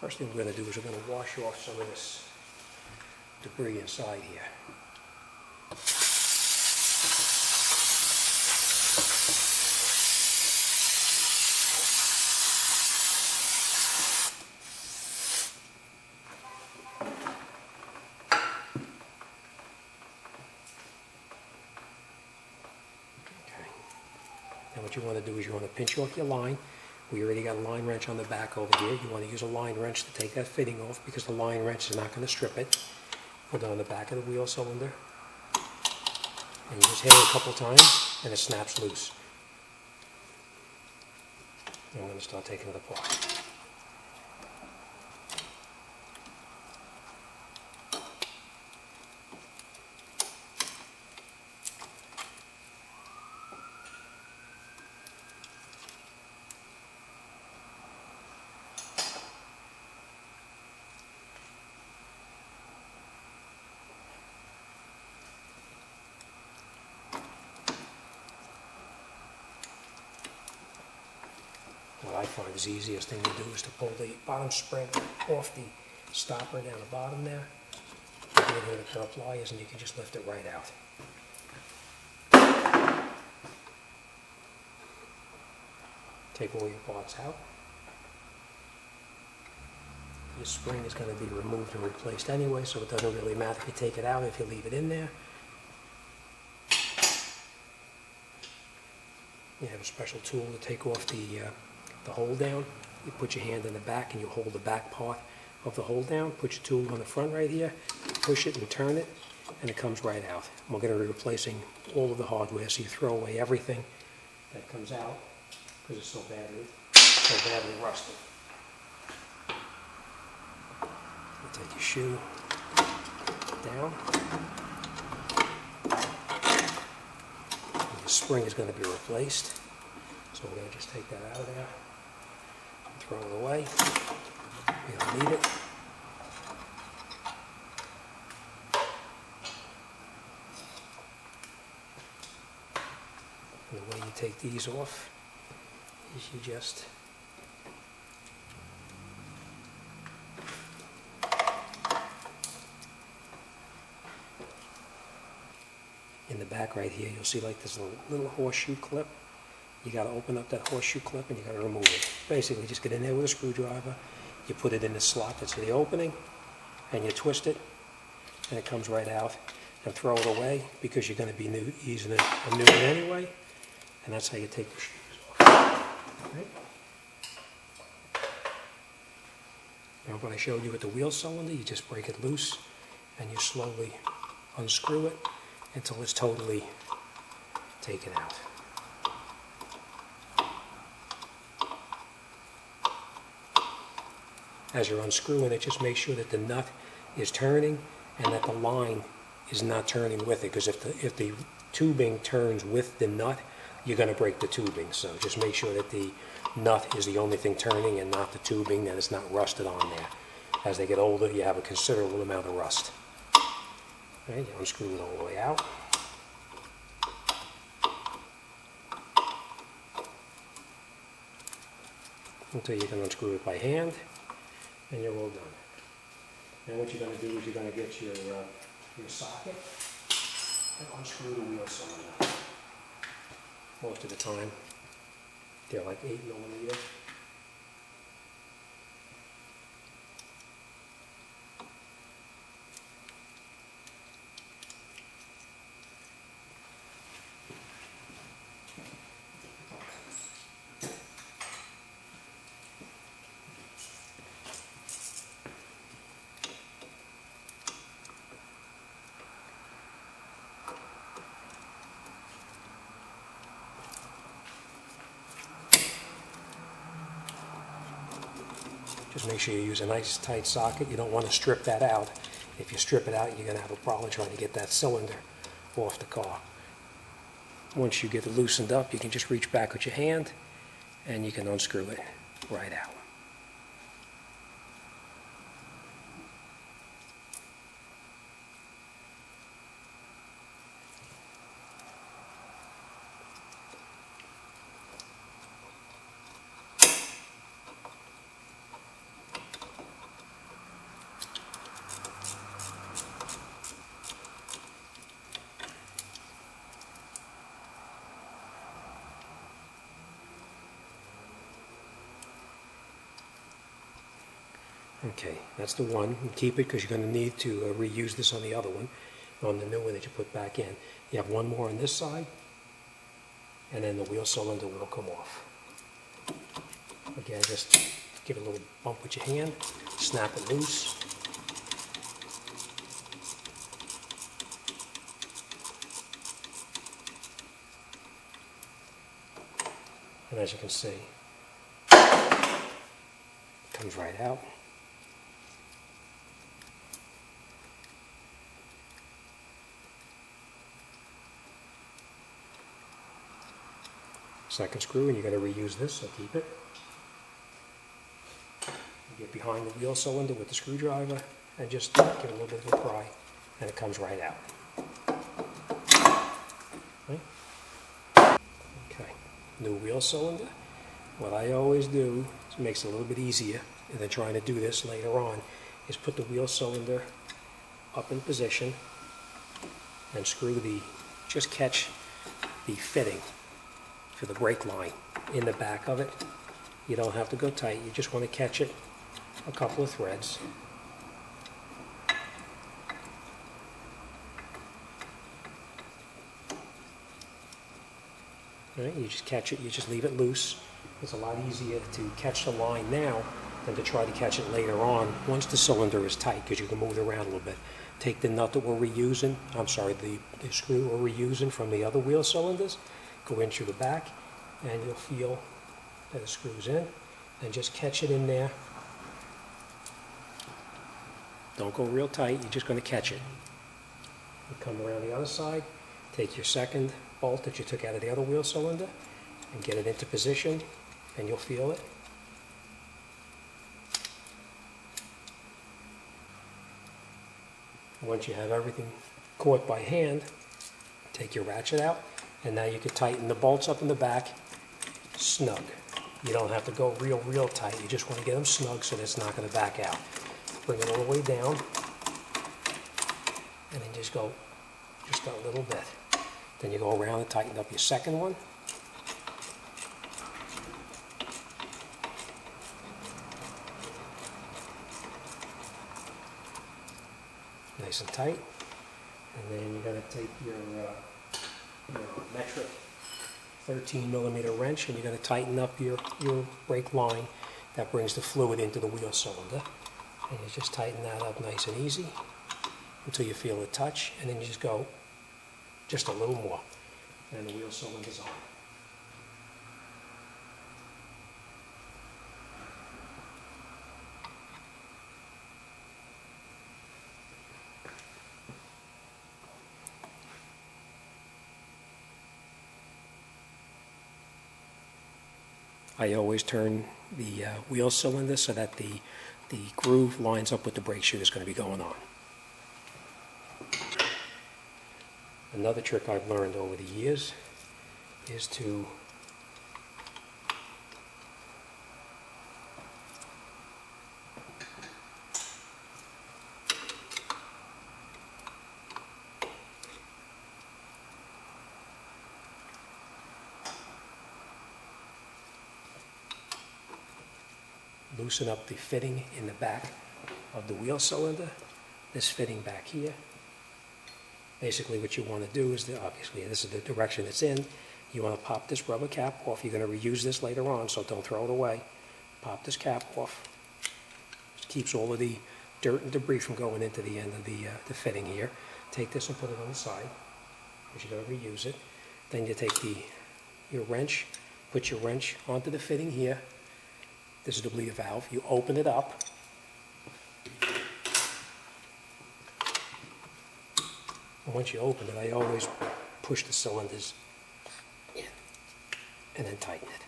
First thing we're going to do is we're going to wash off some of this debris inside here. Okay. Now what you want to do is you want to pinch off your line. We already got a line wrench on the back over here. You want to use a line wrench to take that fitting off because the line wrench is not going to strip it. Put it on the back of the wheel cylinder. And you just hit it a couple times and it snaps loose. And I'm going to start taking it apart. What I find is the easiest thing to do is to pull the bottom spring off the stopper down the bottom there. You get it with a pair of pliers and you can just lift it right out. Take all your parts out. Your spring is going to be removed and replaced anyway, so it doesn't really matter if you take it out, if you leave it in there. You have a special tool to take off the hold down. You put your hand in the back and you hold the back part of the hold down. Put your tool on the front right here, push it and turn it, and it comes right out. We're going to be replacing all of the hardware, so you throw away everything that comes out because it's so badly rusted. You take your shoe down. The spring is going to be replaced, so we're going to just take that out of there. Throw it away. We don't need it. And the way you take these off is you just in the back right here, you'll see like this little horseshoe clip. You got to open up that horseshoe clip and you got to remove it. Basically, just get in there with a screwdriver. You put it in the slot that's in the opening, and you twist it, and it comes right out. And throw it away because you're going to be using a new one anyway. And that's how you take the shoes off. Right? Now, what I showed you with the wheel cylinder, you just break it loose, and you slowly unscrew it until it's totally taken out. As you're unscrewing it, just make sure that the nut is turning and that the line is not turning with it, because if the tubing turns with the nut, you're going to break the tubing. So just make sure that the nut is the only thing turning and not the tubing, that it's not rusted on there. As they get older, you have a considerable amount of rust. Okay, you unscrew it all the way out. Until you can unscrew it by hand. And you're all done. And what you're going to do is you're going to get your socket and unscrew the wheel cylinder. Most of the time, they're like 8mm. Just make sure you use a nice tight socket. You don't want to strip that out. If you strip it out, you're going to have a problem trying to get that cylinder off the car. Once you get it loosened up, you can just reach back with your hand and you can unscrew it right out. Okay, that's the one. And keep it because you're going to need to reuse this on the other one, on the new one that you put back in. You have one more on this side, and then the wheel cylinder will come off. Again, just give it a little bump with your hand, snap it loose. And as you can see, it comes right out. Second screw, and you got to reuse this, so keep it. You get behind the wheel cylinder with the screwdriver and just give it a little bit of a pry, and it comes right out. Okay, new wheel cylinder. What I always do, it makes it a little bit easier than trying to do this later on, is put the wheel cylinder up in position and just catch the fitting for the brake line in the back of it. You don't have to go tight, you just want to catch it a couple of threads. All right, you just catch it, you just leave it loose. It's a lot easier to catch the line now than to try to catch it later on once the cylinder is tight, because you can move it around a little bit. Take the nut that we're reusing, the screw we're reusing from the other wheel cylinders, go in through the back, and you'll feel that it screws in, and just catch it in there. Don't go real tight, you're just going to catch it. You come around the other side, take your second bolt that you took out of the other wheel cylinder, and get it into position, and you'll feel it. Once you have everything caught by hand, take your ratchet out, and now you can tighten the bolts up in the back snug. You don't have to go real tight, you just want to get them snug so that it's not going to back out. Bring it all the way down, and then just go just a little bit. Then you go around and tighten up your second one. Nice and tight. And then you're going to take your metric 13mm wrench, and you're going to tighten up your brake line that brings the fluid into the wheel cylinder. And you just tighten that up nice and easy until you feel it touch, and then you just go just a little more, and the wheel cylinder's on. I always turn the wheel cylinder so that the groove lines up with the brake shoe that's going to be going on. Another trick I've learned over the years is to loosen up the fitting in the back of the wheel cylinder, this fitting back here. Basically what you want to do is, obviously this is the direction it's in, you want to pop this rubber cap off. You're going to reuse this later on, so don't throw it away. Pop this cap off. It keeps all of the dirt and debris from going into the end of the fitting here. Take this and put it on the side, because you're going to reuse it. Then you take your wrench, put your wrench onto the fitting here. This is the bleeder valve. You open it up. And once you open it, I always push the cylinders in and then tighten it.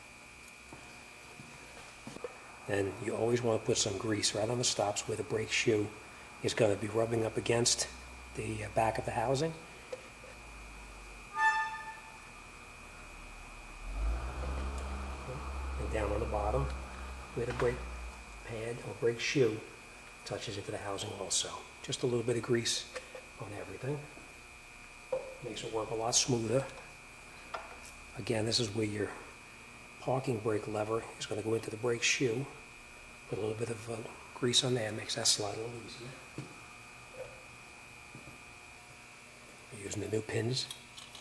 Then you always want to put some grease right on the stops where the brake shoe is going to be rubbing up against the back of the housing. And down on the bottom where the brake pad or brake shoe touches into the housing also. Just a little bit of grease on everything. Makes it work a lot smoother. Again, this is where your parking brake lever is going to go into the brake shoe. Put a little bit of grease on there, makes that slide a little easier. We're using the new pins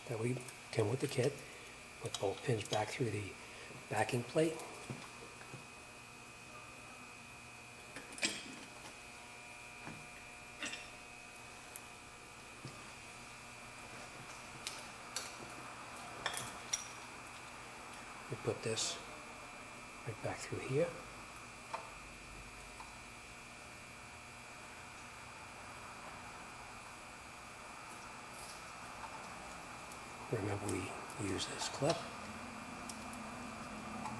that we came with the kit. Put both pins back through the backing plate. We put this right back through here. Remember, we use this clip.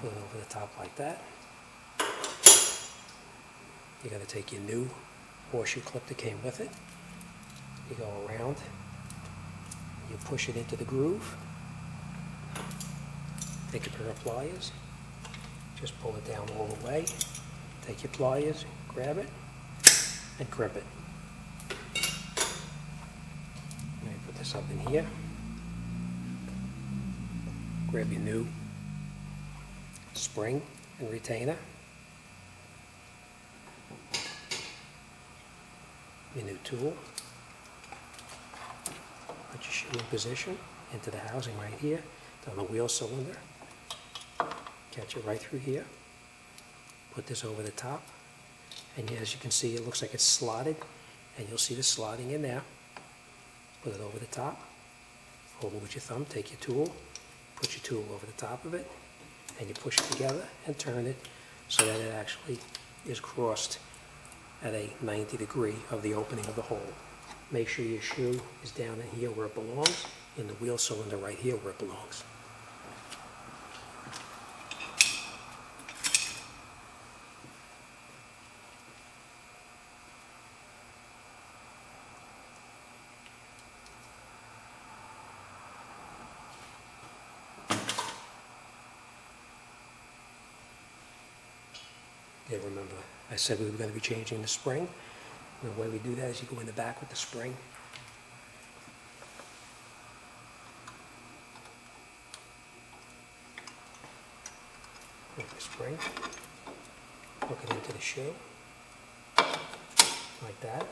Put it over the top like that. You're going to take your new horseshoe clip that came with it. You go around. You push it into the groove. Take a pair of pliers. Just pull it down all the way. Take your pliers, grab it, and crimp it. Now you put this up in here. Grab your new spring and retainer. Your new tool. Put your shoe in position into the housing right here, on the wheel cylinder. Catch it right through here. Put this over the top. And as you can see, it looks like it's slotted. And you'll see the slotting in there. Put it over the top. Hold it with your thumb. Take your tool. Put your tool over the top of it. And you push it together and turn it so that it actually is crossed at a 90 degree of the opening of the hole. Make sure your shoe is down in here where it belongs, in the wheel cylinder right here where it belongs. Yeah, remember, I said we were going to be changing the spring. And the way we do that is you go in the back with the spring. Take the spring, hook it into the shoe, like that.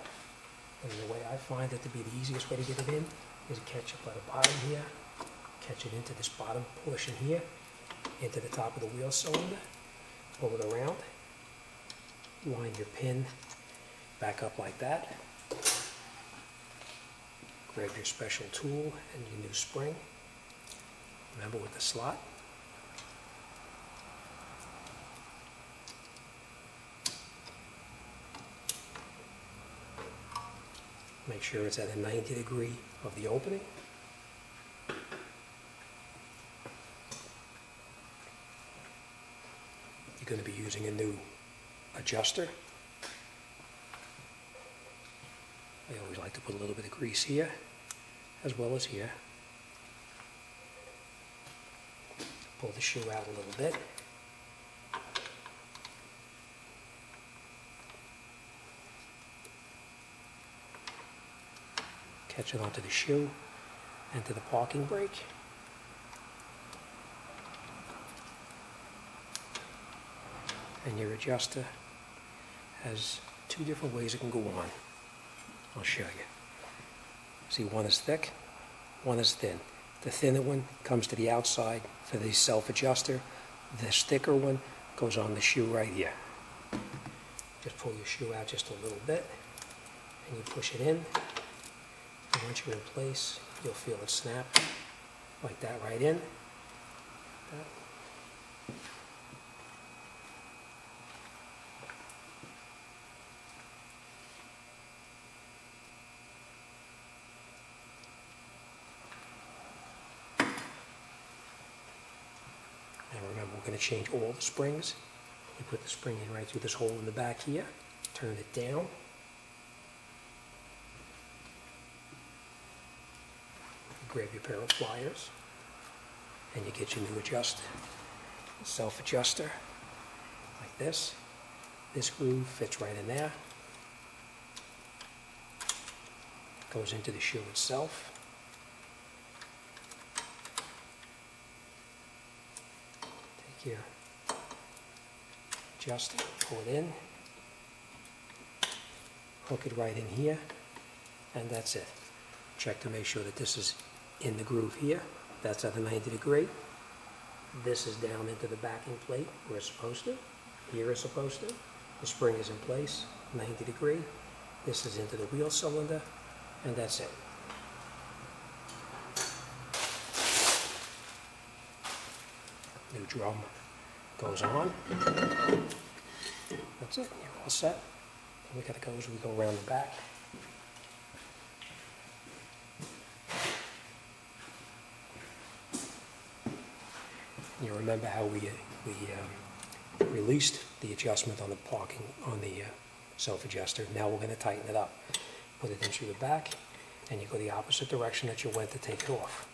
And the way I find it to be the easiest way to get it in is to catch it by the bottom here, catch it into this bottom portion here, into the top of the wheel cylinder, pull it around. Line your pin back up like that. Grab your special tool and your new spring. Remember, with the slot. Make sure it's at a 90 degree of the opening. You're going to be using a new adjuster. I always like to put a little bit of grease here as well as here. Pull the shoe out a little bit. Catch it onto the shoe and to the parking brake. And your adjuster has two different ways it can go on. I'll show you. See, one is thick, one is thin. The thinner one comes to the outside for the self-adjuster. This thicker one goes on the shoe right here. Just pull your shoe out just a little bit, and you push it in. And once you're in place, you'll feel it snap like that right in. Remember, we're going to change all the springs. You put the spring in right through this hole in the back here. Turn it down. You grab your pair of pliers. And you get your new adjuster. Self-adjuster. Like this. This groove fits right in there. Goes into the shoe itself. Here, adjust it, pull it in, hook it right in here, and that's it. Check to make sure that this is in the groove here. That's at a 90 degree. This is down into the backing plate where it's supposed to. Here it's supposed to. The spring is in place, 90 degree. This is into the wheel cylinder, and that's it. New drum goes on. That's it, you're all set. And we gotta go as we go around the back. You remember how we released the adjustment on the parking, on the self-adjuster. Now we're going to tighten it up. Put it in through the back, and you go the opposite direction that you went to take it off.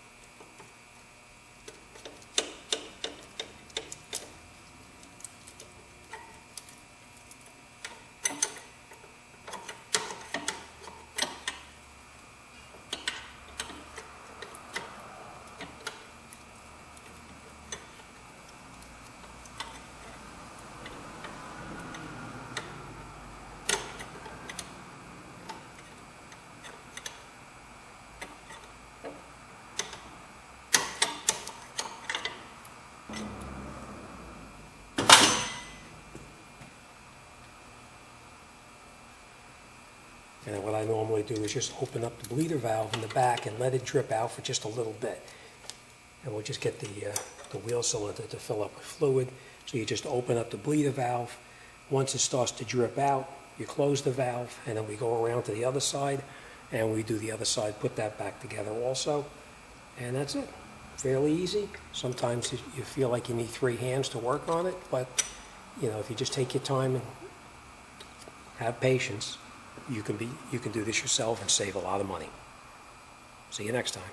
And then what I normally do is just open up the bleeder valve in the back and let it drip out for just a little bit. And we'll just get the wheel cylinder to fill up with fluid. So you just open up the bleeder valve. Once it starts to drip out, you close the valve, and then we go around to the other side, and we do the other side, put that back together also. And that's it. Fairly easy. Sometimes you feel like you need 3 hands to work on it, but you know, if you just take your time and have patience, you can do this yourself and save a lot of money. See you next time.